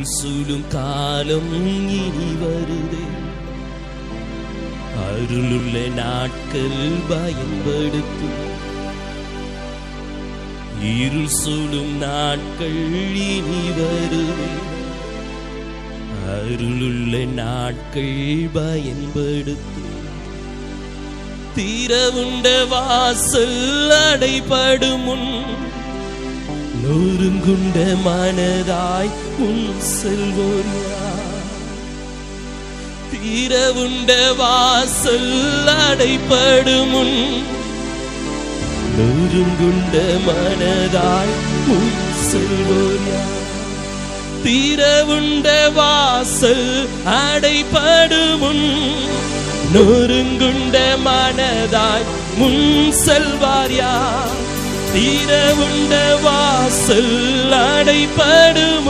இருள் சூழும் காலம் இனி வருதே, அருளுள்ள நாட்கள் பயன்படுத்தும். இருள் சூழும் நாட்கள் இனி வருதே, அருளுள்ள நாட்கள் பயன்படுத்தும். திறவுண்ட வாசல் அடைபடும் முன் நொறுங்குண்ட மனதாய் உன் செல்வோர் யார்? திறவுண்ட வாசல் அடைபடும் முன் நொறுங்குண்ட மனதாய் உன் செல்வோர் யார்? திறவுண்ட வாசல் அடைபடும் முன் நொறுங்குண்ட மனதாய் முன் செல்வார் யார்? திறவுண்ட வாசல் அடைபடும்